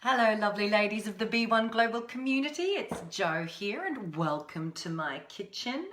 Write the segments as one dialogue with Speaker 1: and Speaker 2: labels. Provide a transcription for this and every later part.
Speaker 1: Hello, lovely ladies of the B1 Global community. It's Jo here and welcome to my kitchen.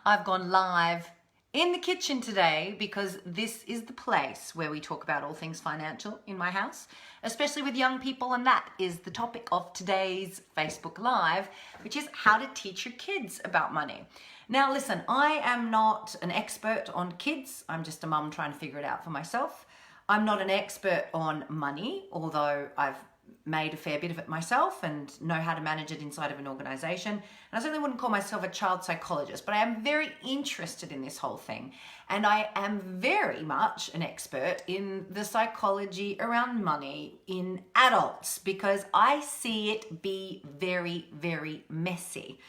Speaker 1: I've gone live in the kitchen today because this is the place where we talk about all things financial in my house, especially with young people, and that is the topic of today's Facebook Live, which is how to teach your kids about money. Now listen, I am not an expert on kids. I'm just a mum trying to figure it out for myself. I'm not an expert on money, although I've made a fair bit of it myself and know how to manage it inside of an organization. And I certainly wouldn't call myself a child psychologist, but I am very interested in this whole thing. And I am very much an expert in the psychology around money in adults because I see it be very, very messy.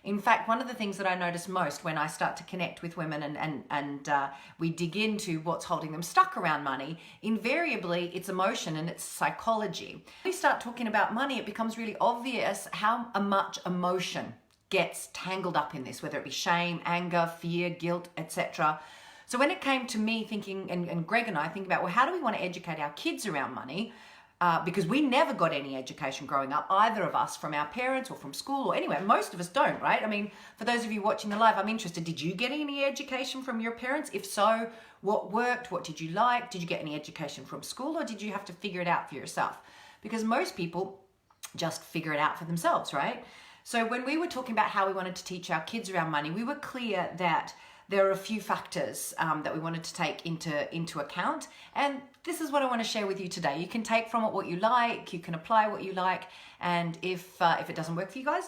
Speaker 1: In fact, one of the things that I notice most when I start to connect with women and we dig into what's holding them stuck around money, invariably it's emotion and it's psychology. When we start talking about money, it becomes really obvious how much emotion gets tangled up in this, whether it be shame, anger, fear, guilt, etc. So when it came to me thinking, and Greg and I thinking about, well, how do we want to educate our kids around money? Because we never got any education growing up, either of us, from our parents or from school or anywhere. Most of us don't, right? I mean, for those of you watching the live, I'm interested. Did you get any education from your parents? If so, what worked? What did you like? Did you get any education from school, or did you have to figure it out for yourself? Because most people just figure it out for themselves, right? So when we were talking about how we wanted to teach our kids around money, we were clear that there are a few factors that we wanted to take into account, and this is what I want to share with you today. You can take from it what you like, you can apply what you like, and if it doesn't work for you guys,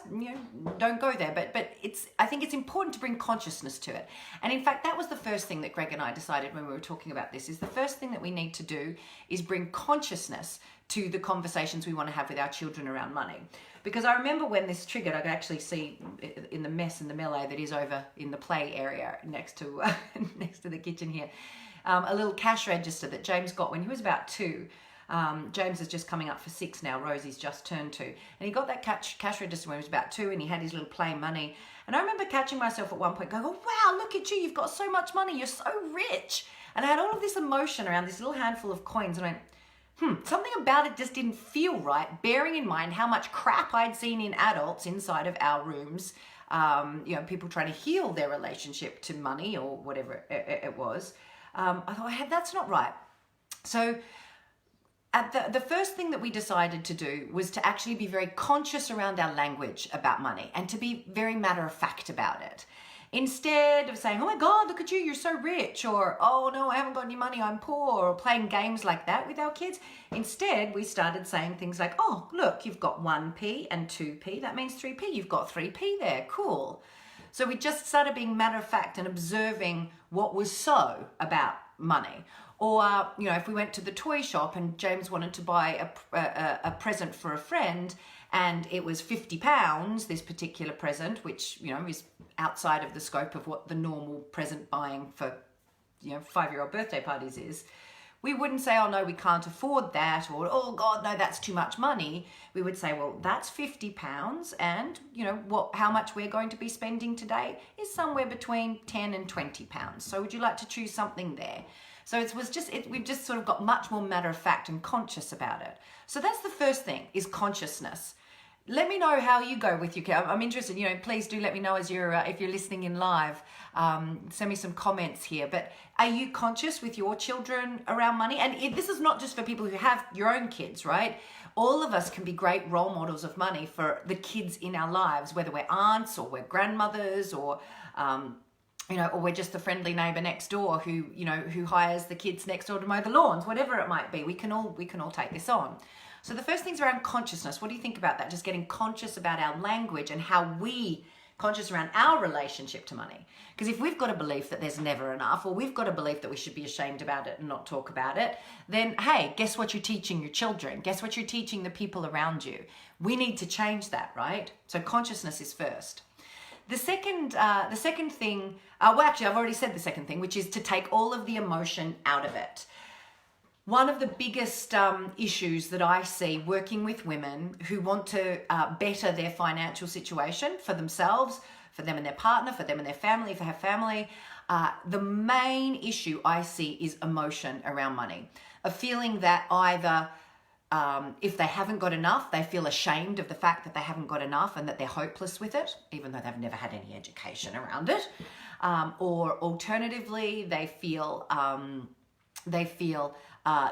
Speaker 1: don't go there. But I think it's important to bring consciousness to it. And in fact, that was the first thing that Greg and I decided when we were talking about this. Is the first thing that we need to do is bring consciousness to the conversations we want to have with our children around money. Because I remember when this triggered, I could actually see in the mess and the melee that is over in the play area next to next to the kitchen here, a little cash register that James got when he was about 2. James is just coming up for 6 now. Rosie's just turned 2. And he got that cash register when he was about 2, and he had his little play money. And I remember catching myself at one point going, oh, wow, look at you. You've got so much money. You're so rich. And I had all of this emotion around this little handful of coins. And I went, something about it just didn't feel right, bearing in mind how much crap I'd seen in adults inside of our rooms, people trying to heal their relationship to money or whatever it was. I thought, hey, that's not right. So the first thing that we decided to do was to actually be very conscious around our language about money and to be very matter of fact about it. Instead of saying, oh my God, look at you, you're so rich, or oh no, I haven't got any money, I'm poor, or playing games like that with our kids. Instead, we started saying things like, oh, look, you've got 1p and 2p, that means 3p, you've got 3p there, cool. So we just started being matter of fact and observing what was so about money. Or, if we went to the toy shop and James wanted to buy a present for a friend, and it was £50, this particular present, which, is outside of the scope of what the normal present buying for, 5-year-old birthday parties is, we wouldn't say, oh no, we can't afford that, or oh God, no, that's too much money. We would say, well, that's £50, and how much we're going to be spending today is somewhere between £10 and £20. So would you like to choose something there? So we've just sort of got much more matter of fact and conscious about it. So that's the first thing, is consciousness. Let me know how you go with your kids. I'm interested, please do let me know as if you're listening in live. Send me some comments here. But are you conscious with your children around money? And this is not just for people who have your own kids, right? All of us can be great role models of money for the kids in our lives, whether we're aunts or we're grandmothers or or we're just the friendly neighbor next door who hires the kids next door to mow the lawns, whatever it might be. We can all take this on. So the first thing's around consciousness. What do you think about that? Just getting conscious about our language and how we conscious around our relationship to money. Because if we've got a belief that there's never enough, or we've got a belief that we should be ashamed about it and not talk about it, then hey, guess what you're teaching your children? Guess what you're teaching the people around you? We need to change that, right? So consciousness is first. The second thing, actually I've already said the second thing, which is to take all of the emotion out of it. One of the biggest issues that I see working with women who want to better their financial situation for themselves, for them and their partner, for them and their family, if they have family, the main issue I see is emotion around money. A feeling that either if they haven't got enough, they feel ashamed of the fact that they haven't got enough and that they're hopeless with it, even though they've never had any education around it. Or alternatively, they feel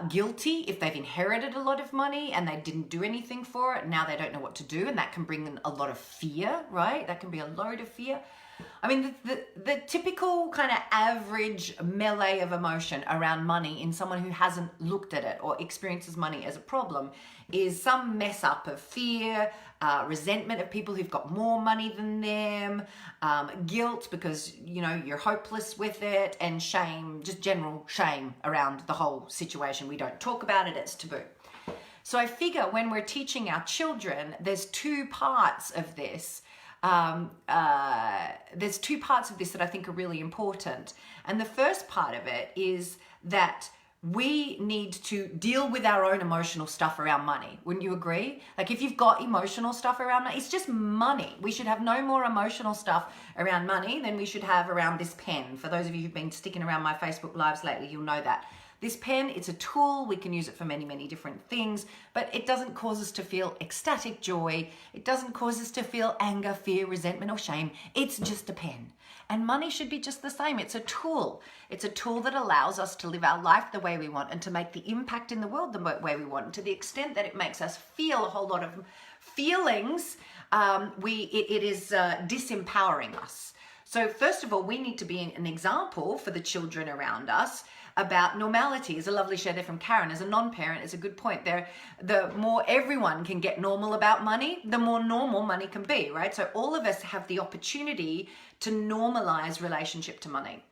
Speaker 1: guilty if they've inherited a lot of money and they didn't do anything for it. Now they don't know what to do, and that can bring in a lot of fear, right? That can be a load of fear. I mean, the typical kind of average melee of emotion around money in someone who hasn't looked at it or experiences money as a problem is some mess up of fear, resentment of people who've got more money than them, guilt because, you're hopeless with it, and shame, just general shame around the whole situation. We don't talk about it, it's taboo. So I figure when we're teaching our children, there's two parts of this. There's two parts of this that I think are really important. And the first part of it is that we need to deal with our own emotional stuff around money. Wouldn't you agree? Like if you've got emotional stuff around money, it's just money. We should have no more emotional stuff around money than we should have around this pen. For those of you who've been sticking around my Facebook lives lately, you'll know that. This pen, it's a tool. We can use it for many, many different things, but it doesn't cause us to feel ecstatic joy. It doesn't cause us to feel anger, fear, resentment, or shame. It's just a pen. And money should be just the same. It's a tool. It's a tool that allows us to live our life the way we want and to make the impact in the world the way we want. And to the extent that it makes us feel a whole lot of feelings, it is disempowering us. So first of all, we need to be an example for the children around us about normality. Is a lovely share there from Karen. As a non-parent, it's a good point there. The more everyone can get normal about money, the more normal money can be, right? So all of us have the opportunity to normalize relationship to money.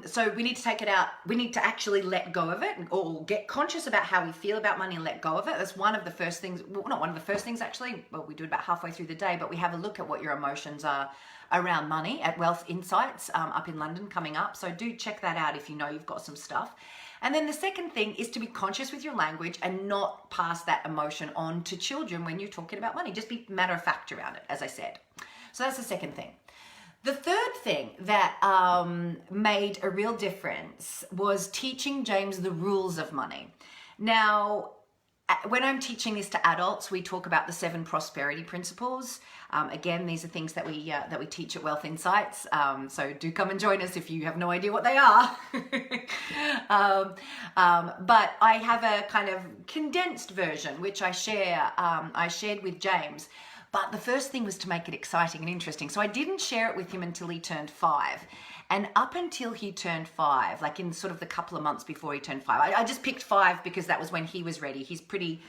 Speaker 1: So we need to take it out. We need to actually let go of it, or get conscious about how we feel about money and let go of it. That's one of the first things, well, not one of the first things actually, well, we do it about halfway through the day, but we have a look at what your emotions are around money at Wealth Insights up in London coming up. So do check that out if you know you've got some stuff. And then the second thing is to be conscious with your language and not pass that emotion on to children when you're talking about money. Just be matter of fact around it, as I said. So that's the second thing. The third thing that made a real difference was teaching James the rules of money. Now, when I'm teaching this to adults, we talk about the 7 prosperity principles. Again, these are things that we teach at Wealth Insights. So do come and join us if you have no idea what they are. But I have a kind of condensed version, which I shared with James. But the first thing was to make it exciting and interesting. So I didn't share it with him until he turned 5. And up until he turned 5, like in sort of the couple of months before he turned 5, I just picked 5 because that was when he was ready. He's pretty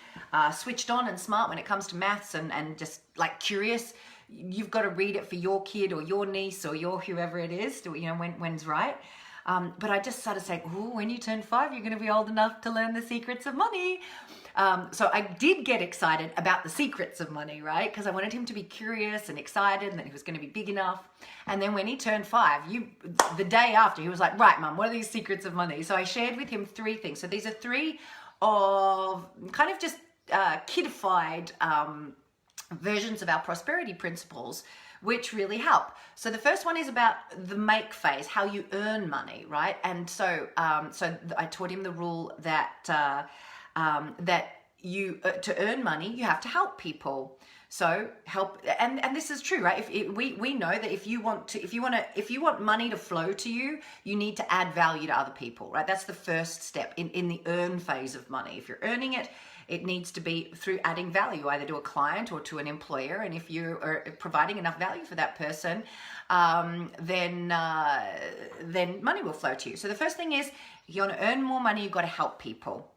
Speaker 1: switched on and smart when it comes to maths and just like curious. You've got to read it for your kid or your niece or your whoever it is, when's right. But I just started saying, when you turn 5, you're going to be old enough to learn the secrets of money. So I did get excited about the secrets of money, right? Because I wanted him to be curious and excited and that he was going to be big enough. And then when he turned 5, the day after, he was like, right, Mum, what are these secrets of money? So I shared with him 3 things. So these are 3 of kind of just kidified versions of our prosperity principles, which really help. So the first one is about the make phase, how you earn money, right? And so I taught him the rule that you to earn money, you have to help people. So help, and this is true, right? We know that if you want money to flow to you, you need to add value to other people, right? That's the first step in the earn phase of money. If you're earning it, it needs to be through adding value, either to a client or to an employer. And if you are providing enough value for that person, then money will flow to you. So the first thing is, if you want to earn more money, you've got to help people.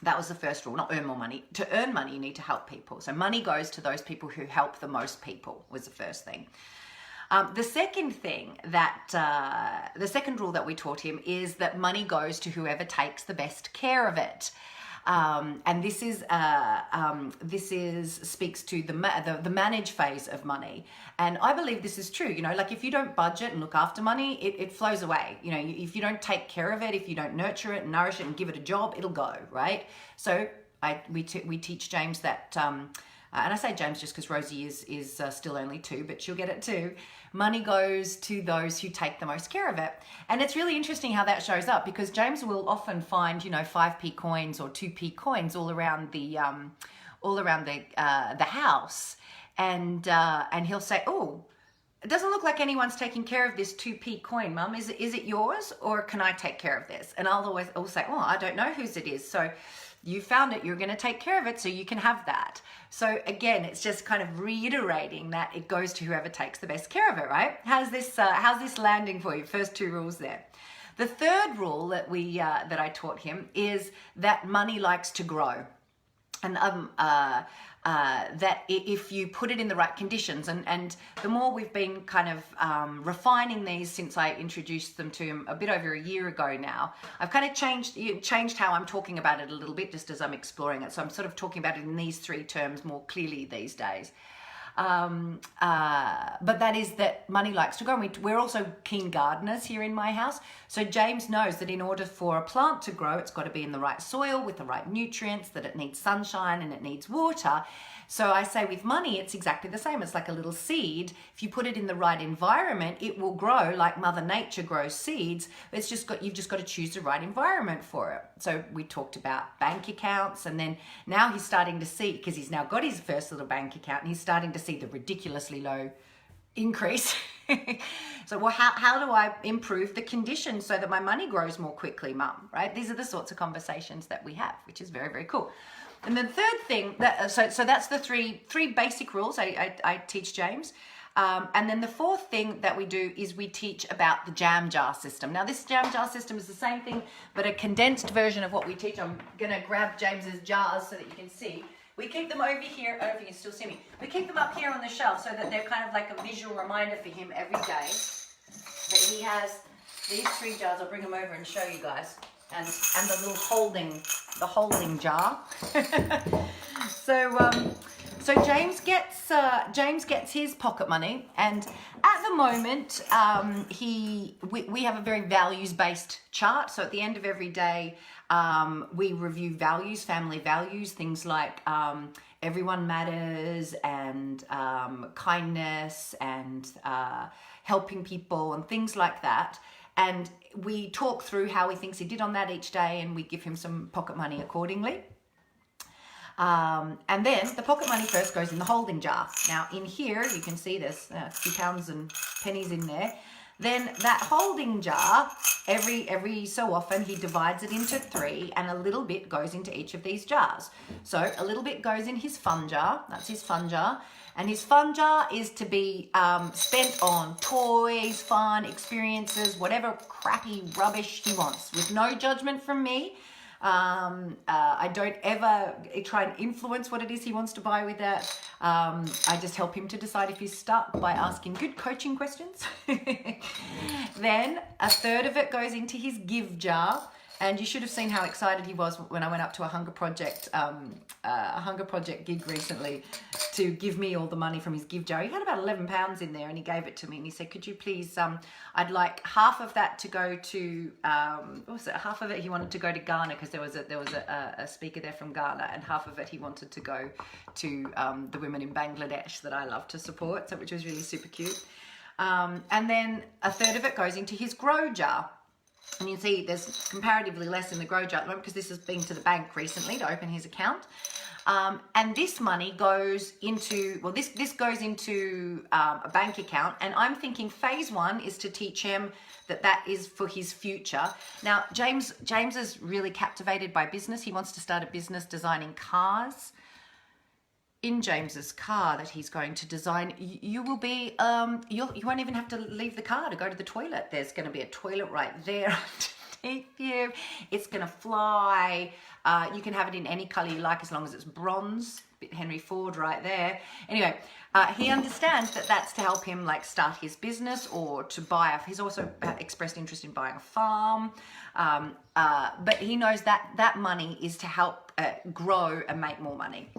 Speaker 1: That was the first rule, not earn more money. To earn money, you need to help people. So money goes to those people who help the most people, was the first thing. The second thing the second rule that we taught him is that money goes to whoever takes the best care of it. And this speaks to the manage phase of money. And I believe this is true. Like if you don't budget and look after money, it flows away. If you don't take care of it, if you don't nurture it and nourish it and give it a job, it'll go, right? So we teach James that and I say James just because Rosie is still only 2, but she'll get it too. Money goes to those who take the most care of it. And it's really interesting how that shows up, because James will often find, 5p coins or 2p coins all around the house, and he'll say, "Oh, it doesn't look like anyone's taking care of this 2p coin, Mum. Is it yours, or can I take care of this?" And I'll always say, "Oh, I don't know whose it is. So you found it, you're going to take care of it, so you can have that." So again, it's just kind of reiterating that it goes to whoever takes the best care of it, right? How's this landing for you? First 2 rules there. The third rule that I taught him is that money likes to grow. And that if you put it in the right conditions, and the more we've been kind of refining these since I introduced them to him a bit over a year ago now, I've kind of changed how I'm talking about it a little bit just as I'm exploring it. So I'm sort of talking about it in these 3 terms more clearly these days. But that is that money likes to grow. We're also keen gardeners here in my house. So James knows that in order for a plant to grow, it's got to be in the right soil with the right nutrients, that it needs sunshine and it needs water. So I say with money, it's exactly the same. It's like a little seed. If you put it in the right environment, it will grow like Mother Nature grows seeds. You've just got to choose the right environment for it. So we talked about bank accounts, and then now he's starting to see, because he's now got his first little bank account, and he's starting to see the ridiculously low increase. So, well, how do I improve the conditions so that my money grows more quickly, Mum? Right? These are the sorts of conversations that we have, which is very, very cool. And the third thing, so that's the three basic rules I teach James. And then the fourth thing that we do is we teach about the jam jar system. Now, this jam jar system is the same thing, but a condensed version of what we teach. I'm going to grab James's jars so that you can see. We keep them over here. I don't know if you can still see me. We keep them up here on the shelf so that they're kind of like a visual reminder for him every day that he has these 3 jars. I'll bring them over and show you guys. And the little holding jar. So James gets his pocket money, and at the moment we have a very values-based chart. So at the end of every day, we review values, family values, things like everyone matters, and kindness, and helping people, and things like that. And we talk through how he thinks he did on that each day, and we give him some pocket money accordingly. And then the pocket money first goes in the holding jar. Now in here, you can see there's a few pounds and pennies in there. Then that holding jar, every so often, he divides it into 3, and a little bit goes into each of these jars. So a little bit goes in his fun jar. That's his fun jar. And his fun jar is to be spent on toys, fun, experiences, whatever crappy rubbish he wants, with no judgment from me. I don't ever try and influence what it is he wants to buy with that. I just help him to decide if he's stuck by asking good coaching questions. Then a third of it goes into his give jar. And you should have seen how excited he was when I went up to a Hunger Project gig recently to give me all the money from his give jar. He had about £11 in there, and he gave it to me, and he said, "Could you please? I'd like half of that to go to what was it? Half of it he wanted to go to Ghana, because there was a speaker there from Ghana, and half of it he wanted to go to the women in Bangladesh that I love to support, so which was really super cute. And then a third of it goes into his grow jar." And you can see there's comparatively less in the grow jar at the moment, because this has been to the bank recently to open his account. And this money goes into, well, this goes into a bank account. And I'm thinking phase 1 is to teach him that is for his future. Now, James is really captivated by business. He wants to start a business designing cars. In James's car that he's going to design, you will be, you won't even have to leave the car to go to the toilet. There's going to be a toilet right there underneath you. It's going to fly. You can have it in any color you like, as long as it's bronze. Bit Henry Ford right there. Anyway, he understands that that's to help him like start his business, or to buy he's also expressed interest in buying a farm. But he knows that that money is to help grow and make more money.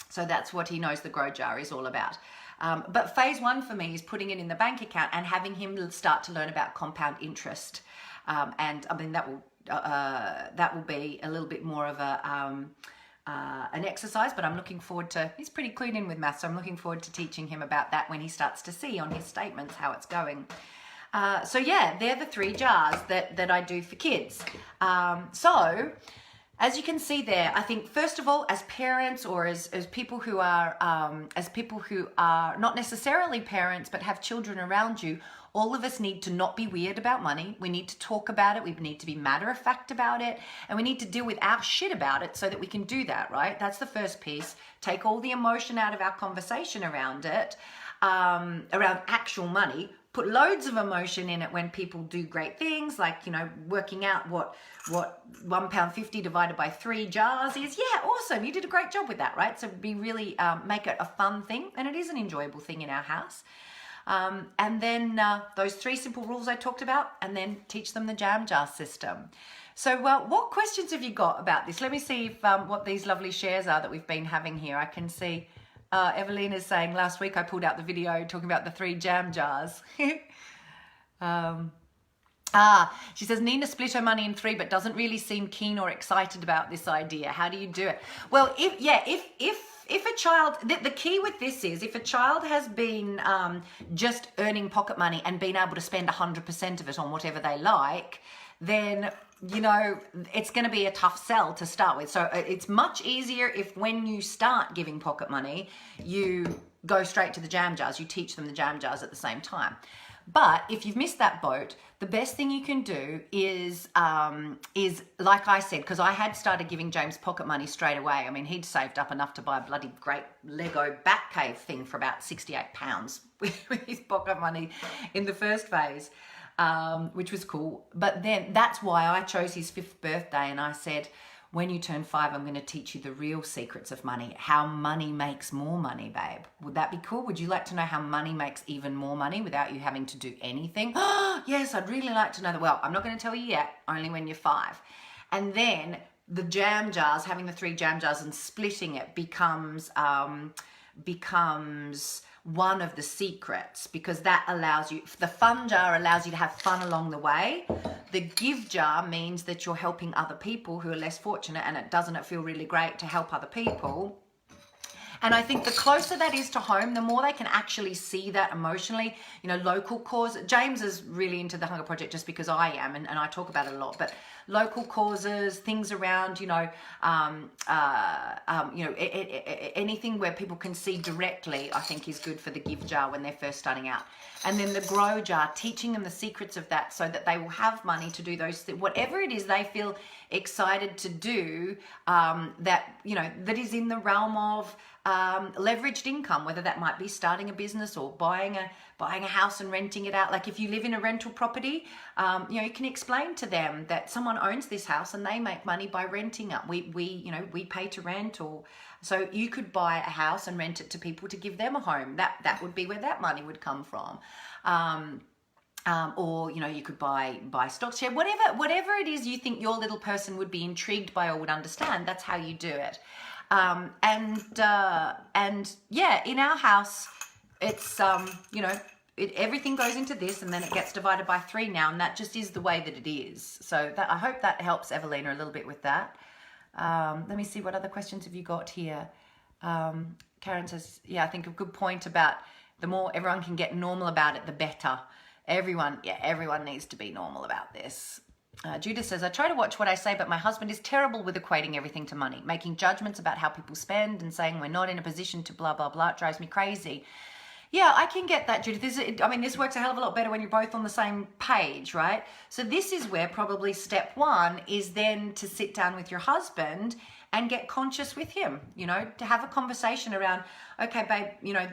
Speaker 1: So that's what he knows the grow jar is all about. But phase 1 for me is putting it in the bank account and having him start to learn about compound interest. And I mean, that will be a little bit more of a an exercise, but I'm looking forward to, he's pretty clued in with maths, so I'm looking forward to teaching him about that when he starts to see on his statements how it's going. So yeah, they're the 3 jars that I do for kids. So as you can see there, I think first of all, as parents or as people who are not necessarily parents but have children around you, all of us need to not be weird about money. We need to talk about it. We need to be matter of fact about it. And we need to deal with our shit about it so that we can do that, right? That's the first piece. Take all the emotion out of our conversation around it, around actual money. Put loads of emotion in it when people do great things, like, you know, working out what £1.50 divided by 3 jars is. Yeah, awesome. You did a great job with that, right? So be really, make it a fun thing. And it is an enjoyable thing in our house. And then those 3 simple rules I talked about, and then teach them the jam jar system. So what questions have you got about this? Let me see if what these lovely shares are that we've been having here. I can see Evelyn is saying, last week I pulled out the video talking about the 3 jam jars. She says, Nina split her money in 3 but doesn't really seem keen or excited about this idea. How do you do it? Well, if a child, the key with this is if a child has been just earning pocket money and been able to spend 100% of it on whatever they like, then, you know, it's going to be a tough sell to start with. So it's much easier if when you start giving pocket money, you go straight to the jam jars. You teach them the jam jars at the same time. But if you've missed that boat, the best thing you can do is like I said, because I had started giving James pocket money straight away. I mean, he'd saved up enough to buy a bloody great Lego Batcave thing for about £68 with his pocket money in the first phase, which was cool. But then that's why I chose his 5th birthday, and I said, when you turn 5, I'm going to teach you the real secrets of money, how money makes more money, babe. Would that be cool? Would you like to know how money makes even more money without you having to do anything? Yes, I'd really like to know that. Well, I'm not going to tell you yet, only when you're 5. And then the jam jars, having the 3 jam jars and splitting it becomes one of the secrets, because that allows you, the fun jar allows you to have fun along the way. The give jar means that you're helping other people who are less fortunate, and doesn't it feel really great to help other people? And I think the closer that is to home, the more they can actually see that emotionally. You know, local cause. James is really into the Hunger Project just because I am, and I talk about it a lot. But local causes, things around, you know, anything where people can see directly, I think is good for the give jar when they're first starting out. And then the grow jar, teaching them the secrets of that so that they will have money to do those things, whatever it is they feel excited to do, that, you know, that is in the realm of leveraged income, whether that might be starting a business or buying a house and renting it out. Like if you live in a rental property, you know, you can explain to them that someone owns this house and they make money by renting it. We pay to rent, or so you could buy a house and rent it to people to give them a home. That would be where that money would come from. Or, you know, you could buy stocks, share, whatever it is you think your little person would be intrigued by or would understand. That's how you do it. And yeah, in our house, it's, you know, everything goes into this and then it gets divided by 3 now, and that just is the way that it is. So I hope that helps Evelina a little bit with that. Let me see, what other questions have you got here? Karen says, yeah, I think a good point about the more everyone can get normal about it, the better. Everyone needs to be normal about this. Judith says, I try to watch what I say, but my husband is terrible with equating everything to money, making judgments about how people spend and saying we're not in a position to blah, blah, blah. It drives me crazy. Yeah, I can get that, Judith. This works a hell of a lot better when you're both on the same page, right? So this is where probably step 1 is then to sit down with your husband and get conscious with him, you know, to have a conversation around, okay, babe, you know,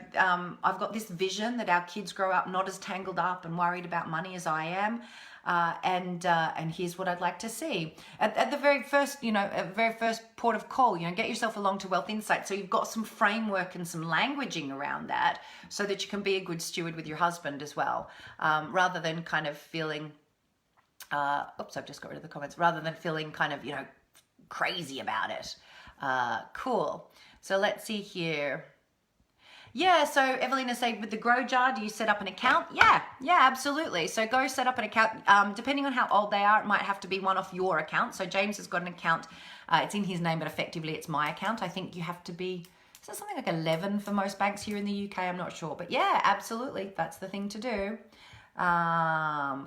Speaker 1: I've got this vision that our kids grow up not as tangled up and worried about money as I am. And here's what I'd like to see. At the very first, you know, at very first port of call, you know, get yourself along to Wealth Insight. So you've got some framework and some languaging around that so that you can be a good steward with your husband as well. Rather than kind of feeling, oops, I've just got rid of the comments, rather than feeling kind of, you know, crazy about it. Cool. So let's see here. Yeah, so Evelina said with the grow jar, do you set up an account? Yeah, absolutely. So go set up an account. Depending on how old they are, it might have to be one off your account. So James has got an account. It's in his name, but effectively it's my account. I think you have to be, is that something like 11 for most banks here in the UK? I'm not sure. But yeah, absolutely. That's the thing to do.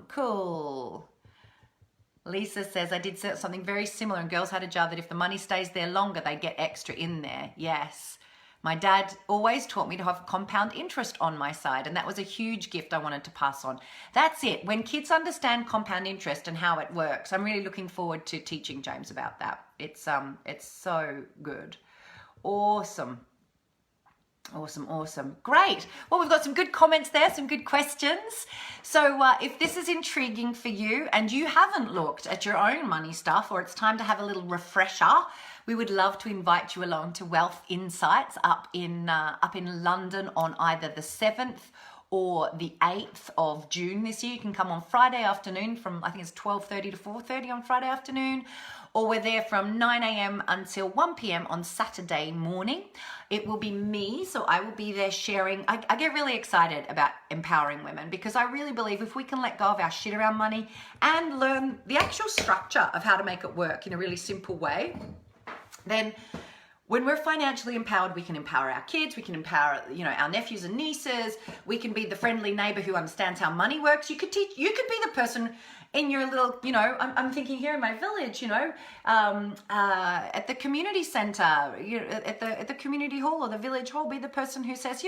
Speaker 1: Cool. Lisa says, I did something very similar and girls had a jar that if the money stays there longer, they get extra in there. Yes. My dad always taught me to have compound interest on my side, and that was a huge gift I wanted to pass on. That's it. When kids understand compound interest and how it works, I'm really looking forward to teaching James about that. It's so good. Awesome. Awesome. Great. Well, we've got some good comments there, some good questions. So if this is intriguing for you and you haven't looked at your own money stuff, or it's time to have a little refresher, we would love to invite you along to Wealth Insights up in London on either the 7th or the 8th of June this year. You can come on Friday afternoon from, I think it's 12:30 to 4:30 on Friday afternoon, or we're there from 9 a.m. until 1 p.m. on Saturday morning. It will be me, so I will be there sharing. I get really excited about empowering women because I really believe if we can let go of our shit around money and learn the actual structure of how to make it work in a really simple way, then when we're financially empowered, we can empower our kids, we can empower, our nephews and nieces, we can be the friendly neighbor who understands how money works. You could be the person in your little, I'm thinking here in my village, at the community center, at the community hall or the village hall, be the person who says,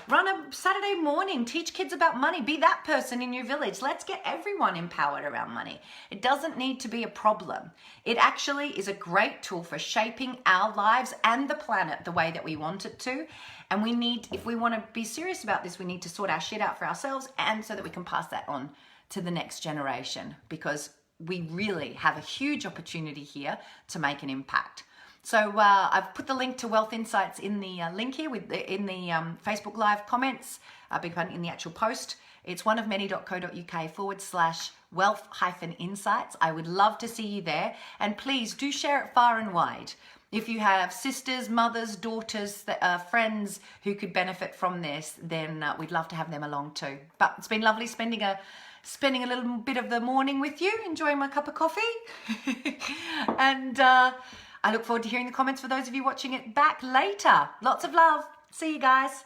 Speaker 1: run a Saturday morning, teach kids about money, be that person in your village. Let's get everyone empowered around money. It doesn't need to be a problem. It actually is a great tool for shaping our lives and the planet the way that we want it to. And if we want to be serious about this, we need to sort our shit out for ourselves and so that we can pass that on to the next generation, because we really have a huge opportunity here to make an impact. So I've put the link to Wealth Insights in the link here in the Facebook Live comments, in the actual post. It's oneofmany.co.uk/wealth-insights. I would love to see you there, and please do share it far and wide. If you have sisters, mothers, daughters, friends who could benefit from this, then we'd love to have them along too. But it's been lovely spending a little bit of the morning with you, enjoying my cup of coffee. And I look forward to hearing the comments for those of you watching it back later. Lots of love. See you guys.